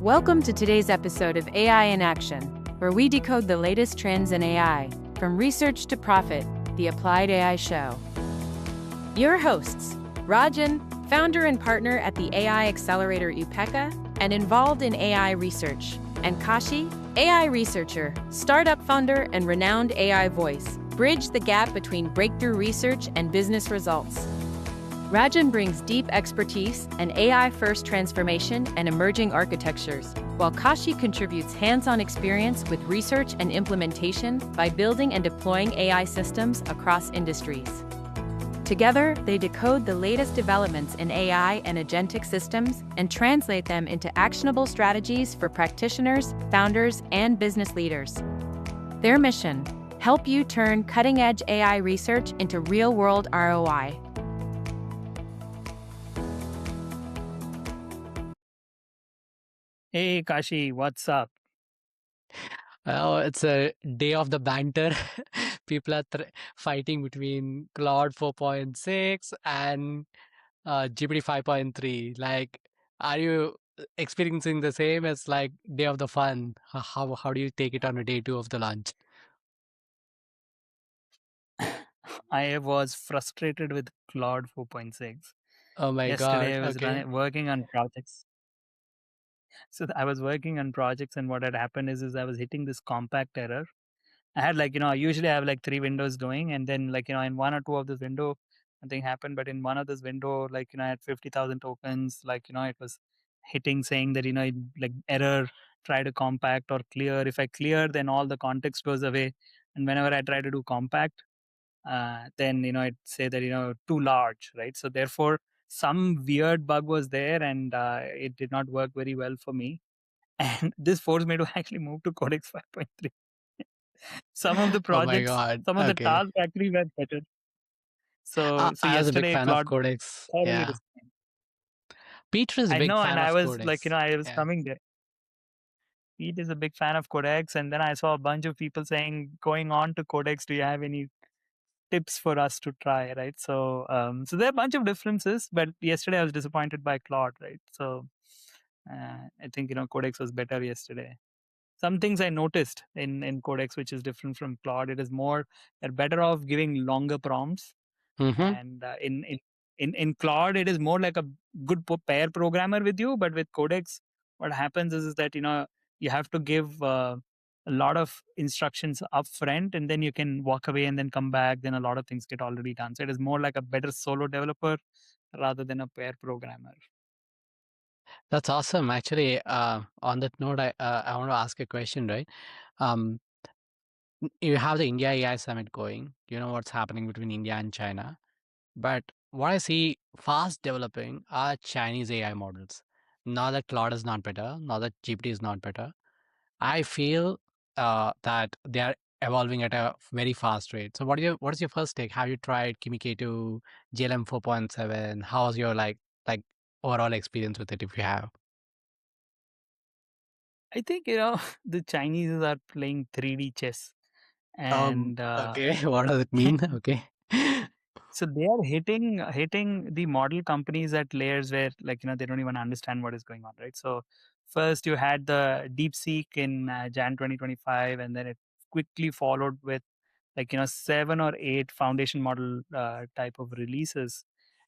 Welcome to today's episode of AI in Action, where we decode the latest trends in AI, from research to profit, the Applied AI Show. Your hosts, Rajan, founder and partner at the AI accelerator UPECA and involved in AI research, and Kashi, AI researcher, startup founder, and renowned AI voice, bridge the gap between breakthrough research and business results. Rajan brings deep expertise and AI-first transformation and emerging architectures, while Kashi contributes hands-on experience with research and implementation by building and deploying AI systems across industries. Together, they decode the latest developments in AI and agentic systems and translate them into actionable strategies for practitioners, founders, and business leaders. Their mission: help you turn cutting-edge AI research into real-world ROI. Hey Kashi, what's up? Oh, it's a day of the banter. People are fighting between Claude 4.6 and GPT 5.3. Like, are you experiencing the same as like day of the fun? How do you take it on a day two of the launch? I was frustrated with Claude 4.6. Oh my God. Yesterday I was Okay. working on projects. So I was working on projects, and what had happened is I was hitting this compact error. I had I usually have like three windows going, and then in one or two of this window, nothing happened. But in one of this window, I had 50,000 tokens. It was hitting saying that like error, try to compact or clear. If I clear, then all the context goes away. And whenever I try to do compact, then it say that too large, right? So therefore some weird bug was there, and it did not work very well for me. And this forced me to actually move to Codex 5.3. Some of the Oh my projects, God. some of the Okay. tasks actually were better. So I was a big yesterday fan of Claude Codex. thoroughly Yeah. Peter is a I big know, and fan I of was Codex. I was Yeah. coming there. Pete is a big fan of Codex, and then I saw a bunch of people saying, going on to Codex, do you have any tips for us to try, right? So there are a bunch of differences, but yesterday I was disappointed by Claude, right? So I think Codex was better yesterday. Some things I noticed in Codex which is different from Claude. It is more, they're better off giving longer prompts, Mm-hmm. and in Claude it is more like a good pair programmer with you. But with Codex, what happens is that you have to give a lot of instructions up front, and then you can walk away and then come back, then a lot of things get already done. So it is more like a better solo developer rather than a pair programmer. That's awesome. Actually, on that note, I want to ask a question, right? Um, you have the India AI summit going. You know what's happening between India and China. But what I see fast developing are Chinese AI models. Not that Claude is not better, not that GPT is not better. I feel that they are evolving at a very fast rate. So what is your first take? Have you tried Kimi K2, JLM 4.7? How's your like overall experience with it if you have? I think the Chinese are playing 3D chess, and Okay. What does it mean? Okay. so they are hitting the model companies at layers where they don't even understand what is going on, right? So first you had the DeepSeek in Jan 2025, and then it quickly followed with 7 or 8 foundation model type of releases.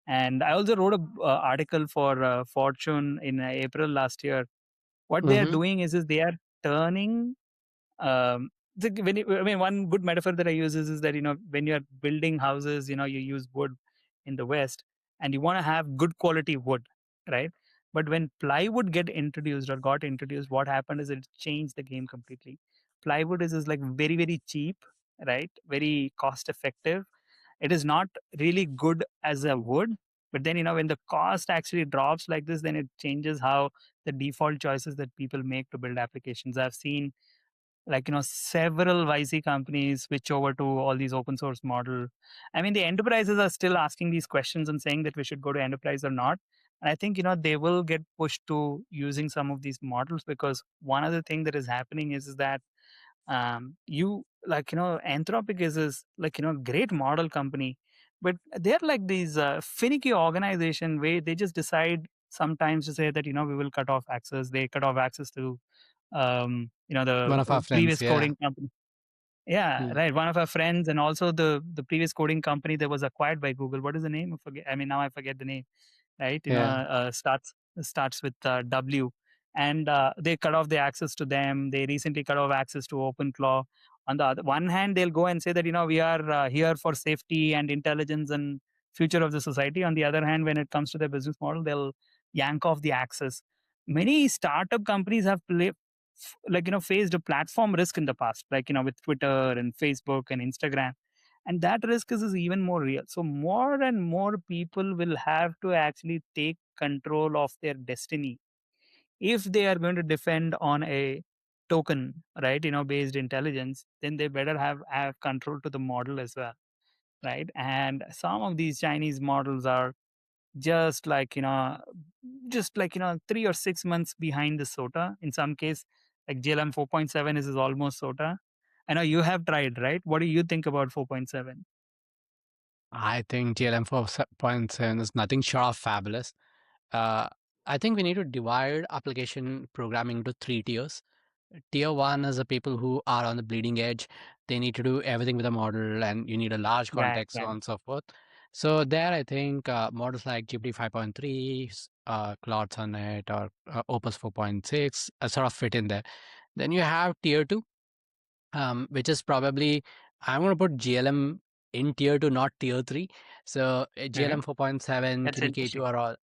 And I also wrote a article for Fortune in April last year. What they are Mm-hmm. doing is they are turning I mean, one good metaphor that I use is that when you're building houses, you use wood in the West, and you want to have good quality wood, right? But when plywood got introduced, what happened is it changed the game completely. Plywood is like very, very cheap, right? Very cost effective. It is not really good as a wood, but then when the cost actually drops like this, then it changes how the default choices that people make to build applications. I've seen several YC companies switch over to all these open source model. I mean, the enterprises are still asking these questions and saying that we should go to enterprise or not. And I think they will get pushed to using some of these models, because one other thing that is happening is that you Anthropic is great model company, but they're like these finicky organization where they just decide sometimes to say that we will cut off access. They cut off access to the One of our friends, previous yeah. coding company. Yeah, Hmm. right. One of our friends, and also the previous coding company that was acquired by Google. What is the name? I forget. I mean, now I forget the name. Right? Yeah. Starts with W, and they cut off the access to them. They recently cut off access to OpenClaw. On the other one hand, they'll go and say that we are here for safety and intelligence and future of the society. On the other hand, when it comes to their business model, they'll yank off the access. Many startup companies have faced a platform risk in the past, like with Twitter and Facebook and Instagram, and that risk is even more real. So more and more people will have to actually take control of their destiny if they are going to defend on a token, right, based intelligence. Then they better have control to the model as well, right? And some of these Chinese models are just like 3 or 6 months behind the SOTA. In some case, like JLM 4.7 is almost SOTA. I know you have tried, right? What do you think about 4.7? I think TLM 4.7 is nothing short of fabulous. Uh, I think we need to divide application programming into three tiers. Tier one is the people who are on the bleeding edge. They need to do everything with a model, and you need a large Right, context, so right. on and so forth. So there, I think models like GPT 5.3, Claude Sonnet, or Opus 4.6 sort of fit in there. Then you have tier two, which is probably, I'm going to put GLM in tier two, not tier three. So Okay. GLM 4.7, That's Kimi K2 interesting. are all,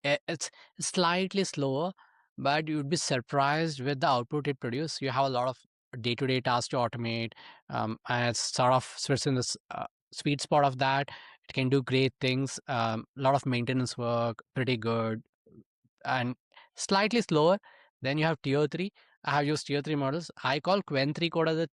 it's slightly slower, but you'd be surprised with the output it produces. You have a lot of day-to-day tasks to automate, and it's sort of sits in this sweet spot of that. It can do great things, a lot of maintenance work, pretty good, and slightly slower. Then you have tier three. I have used tier three models. I call Qwen 3 code as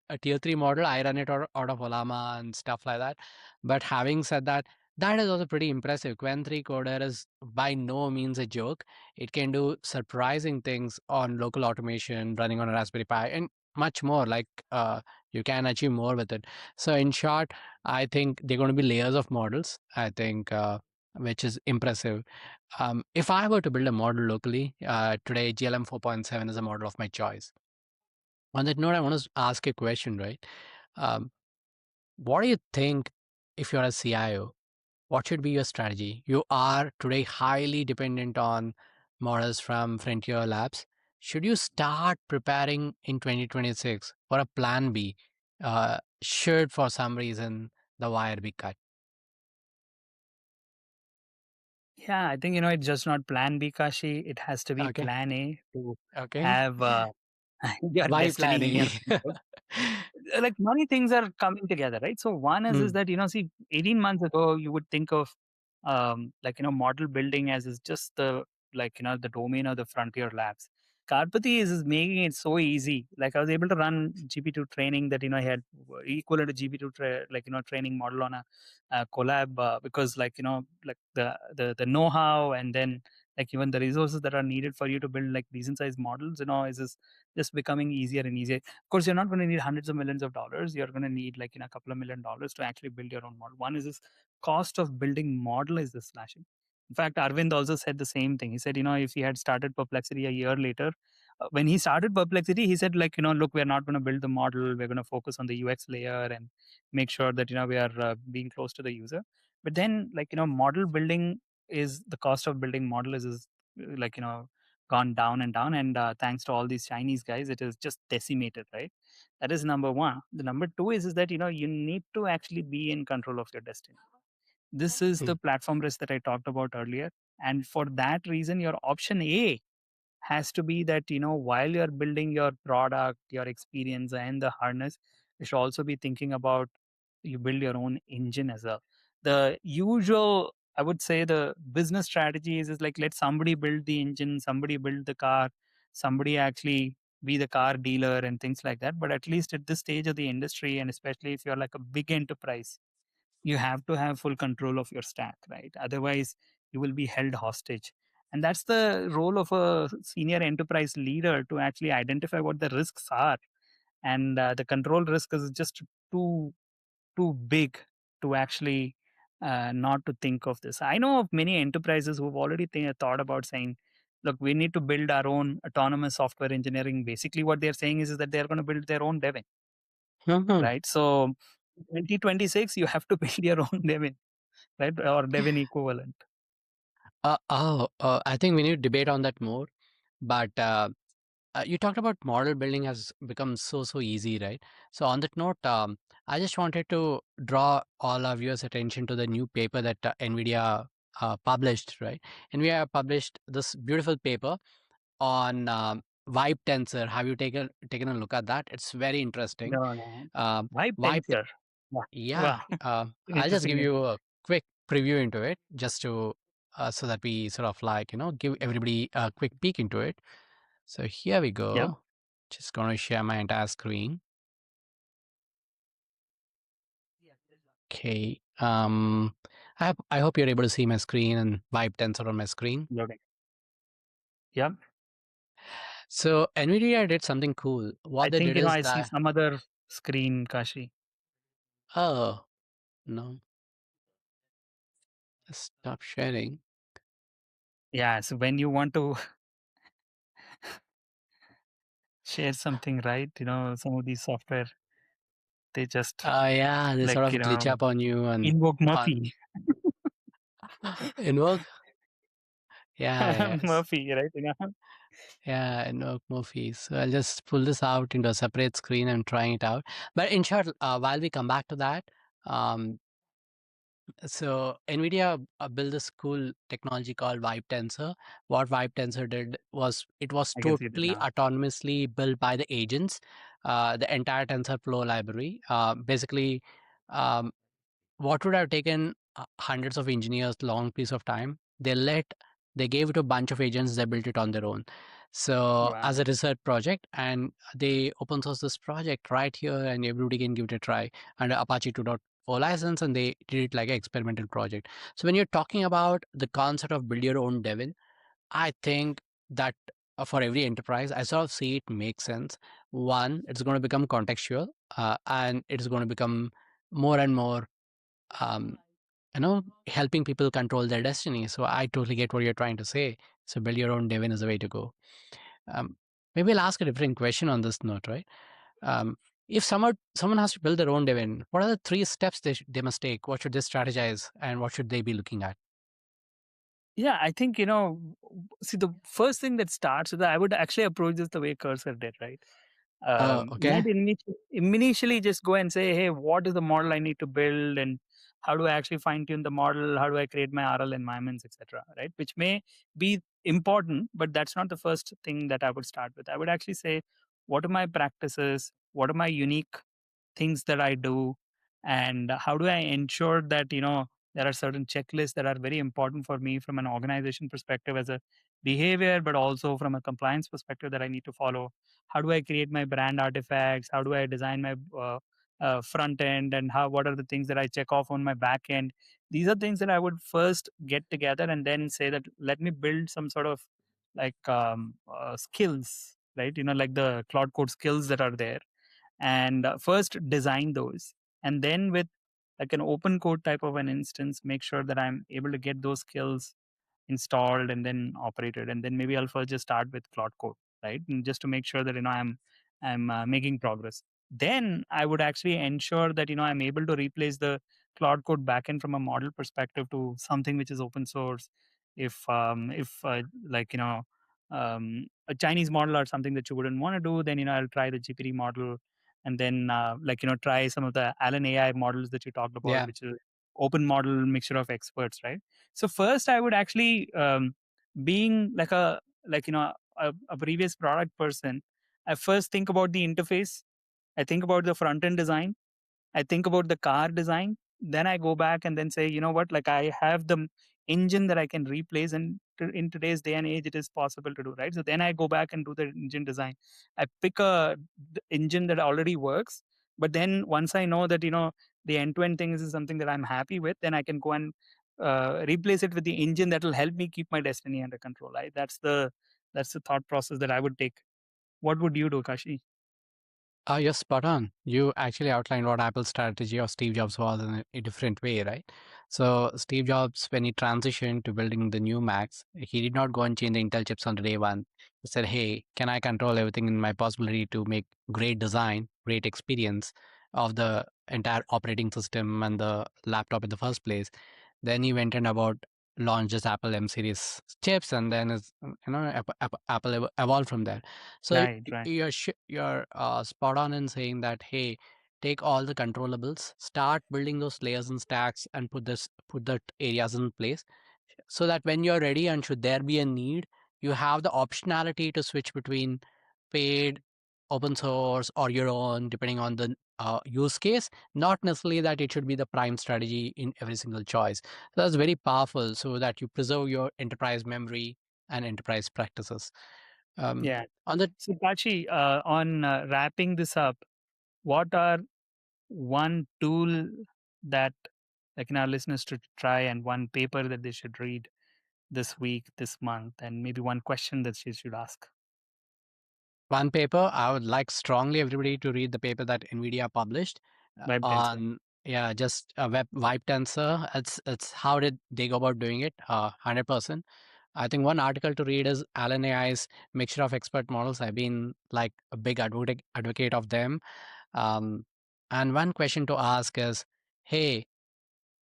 a tier 3 model. I run it out of Olama and stuff like that. But having said that, that is also pretty impressive. Qwen 3 coder is by no means a joke. It can do surprising things on local automation, running on a Raspberry Pi, and much more. Like you can achieve more with it. So in short, I think they're going to be layers of models. I think which is impressive. If I were to build a model locally, today GLM 4.7 is a model of my choice. On that note, I want to ask a question, right? Um, what do you think if you're a CIO? What should be your strategy? You are today highly dependent on models from frontier labs. Should you start preparing in 2026 for a plan B? Should for some reason the wire be cut? Yeah, I think it's just not plan B, Kashi. It has to be Okay. plan A to Okay. have your Why destiny in planning? your control. Like many things are coming together, right? So one is Mm, that see, 18 months ago you would think of model building as is just the the domain of the frontier labs. Karpati is making it so easy. Like I was able to run GP2 training that I had equivalent to GP2 training model on a collab because the know-how, and then like even the resources that are needed for you to build like decent sized models is just becoming easier and easier. Of course, you're not going to need hundreds of millions of dollars. You're going to need like a couple of $1 million to actually build your own model. One is this cost of building model is this slashing. In fact, Arvind also said the same thing. He said, if he had started Perplexity a year later, when he started Perplexity, he said like, look, we're not going to build the model. We're going to focus on the UX layer and make sure that we are being close to the user. But then model building is the cost of building model is like gone down and down, and thanks to all these Chinese guys it is just decimated, right? That is number one. The number two is that you need to actually be in control of your destiny. This is mm, the platform risk that I talked about earlier, and for that reason your option A has to be that while you're building your product, your experience and the harness, you should also be thinking about you build your own engine as well. The usual, I would say, the business strategy is like let somebody build the engine, somebody build the car, somebody actually be the car dealer and things like that. But at least at this stage of the industry, and especially if you're like a big enterprise, you have to have full control of your stack, right? Otherwise you will be held hostage. And that's the role of a senior enterprise leader, to actually identify what the risks are. And the control risk is just too big to actually not to think of this. I know of many enterprises who've already thought about saying, look, we need to build our own autonomous software engineering. Basically, what they're saying is that they're going to build their own Devin, Mhm. right? So 2026, you have to build your own Devin, right? Or Devin equivalent. I think we need to debate on that more. But you talked about model building has become so easy, right? So on that note, I just wanted to draw all our viewers' attention to the new paper that NVIDIA published, right? NVIDIA published this beautiful paper on Vibe Tensor. Have you taken a look at that? It's very interesting. No, no. Um, Why Vibe, Tensor? Wow. yeah. Wow. I'll just Interesting give name. you a quick preview into it, just to so that we sort of like give everybody a quick peek into it. So here we Yep. go. Just going to share my entire screen. Okay. I hope you're able to see my screen and Vibe Tensor on my screen. Loading. Yep. So NVIDIA did something cool. I What they think, did is I see that, some other screen, Kashi. oh no, stop sharing. Yeah. So when you want to share something, right? Some of these software, they just Yeah, they like, sort of glitch up on you and invoke on Murphy. invoke. Yeah, yes. Murphy, right? Yeah, invoke Murphy. So I'll just pull this out into a separate screen and trying it out. But in short, while we come back to that, um, so NVIDIA built this cool technology called Vibe Tensor. What Vibe Tensor did was it was I can see that totally now. autonomously built by the agents, the entire TensorFlow library. Basically, um, what would have taken hundreds of engineers long piece of time, they gave it to a bunch of agents, they built it on their own, so as Wow. a research project, and they open source this project right here and everybody can give it a try under Apache 2.0 license, and they did it like an experimental project. So when you're talking about the concept of build your own devil, I think that for every enterprise, I sort of see it makes sense. One, it's going to become contextual, and it's going to become more and more um, helping people control their destiny. So I totally get what you're trying to say. So build your own Devin is the way to go. Um, Maybe I'll ask a different question on this note, right? Um, if someone has to build their own Devin, what are the 3 steps they must take? What should they strategize, and what should they be looking at? Yeah, I think, see, the first thing that starts with that, I would actually approach this the way Cursor did, right? Okay. Not initially just go and say, hey, what is the model I need to build, and how do I actually fine tune the model? How do I create my RL environments, etc. Right? Which may be important, but that's not the first thing that I would start with. I would actually say, what are my practices? What are my unique things that I do, and how do I ensure that there are certain checklists that are very important for me from an organization perspective as a behavior, but also from a compliance perspective that I need to follow. How do I create my brand artifacts? How do I design my front end, and what are the things that I check off on my back end? These are things that I would first get together and then say that let me build some sort of like skills, right? Like the Cloud Code skills that are there, and first design those, and then with like an open code type of an instance, make sure that I'm able to get those skills installed and then operated, and then maybe I'll first just start with Cloud Code, right? And just to make sure that I'm making progress. Then I would actually ensure that I'm able to replace the Cloud Code backend from a model perspective to something which is open source. If like a Chinese model or something that you wouldn't want to do, then I'll try the GPT model, and then like try some of the Allen AI models that you talked about, Yeah. which is open model mixture of experts, right? So first, I would actually, being like a previous product person, I first think about the interface. I think about the front end design. I think about the car design. Then I go back and then say, you know what, like I have the engine that I can replace, and in today's day and age, it is possible to do, right? So then I go back and do the engine design. I pick engine that already works, but then once I know that the end-to-end things is something that I'm happy with, then I can go and replace it with the engine that will help me keep my destiny under control. Right? That's the thought process that I would take. What would you do, Kashi? You're spot on. You actually outlined what Apple's strategy of Steve Jobs was in a different way, right? So Steve Jobs, when he transitioned to building the new Macs, he did not go and change the Intel chips on the day one. He said, "Hey, can I control everything in my possibility to make great design, great experience of the entire operating system and the laptop in the first place?" Then he went and about launched his Apple M series chips, and then Apple evolved from there. So Right, right. you're spot on in saying that, hey, take all the controllables, start building those layers and stacks, and put the areas in place, so that when you're ready and should there be a need, you have the optionality to switch between paid, open source, or your own, depending on the use case. Not necessarily that it should be the prime strategy in every single choice. So that's very powerful, so that you preserve your enterprise memory and enterprise practices. Um, Yeah. on the So, Kachi, on wrapping this up, what are one tool that like our listeners should try, and one paper that they should read this week, this month, and maybe one question that she should ask? one paper, I would like strongly everybody to read the paper that NVIDIA published Web tensor. on, yeah, just a web vibe tensor. It's how did they go about doing it? 100%. I think one article to read is Alan AI's mixture of expert models. I've been like a big advocate of them. Um, and one question to ask is, hey,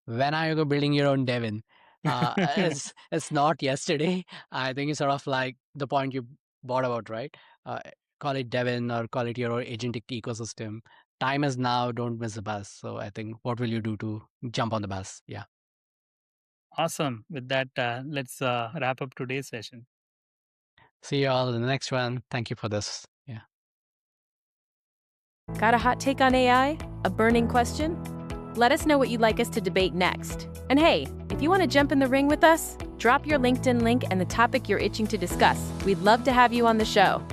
when are you building your own Devin? It's not yesterday. I think it's sort of like the point you brought about, right? Uh, call it Devin or call it your agentic ecosystem. Time is now. Don't miss the bus. So I think, what will you do to jump on the bus? Yeah. Awesome. With that, let's wrap up today's session. See you all in the next one. Thank you for this. Yeah. Got a hot take on AI? A burning question? Let us know what you'd like us to debate next. And hey, if you want to jump in the ring with us, drop your LinkedIn link and the topic you're itching to discuss. We'd love to have you on the show.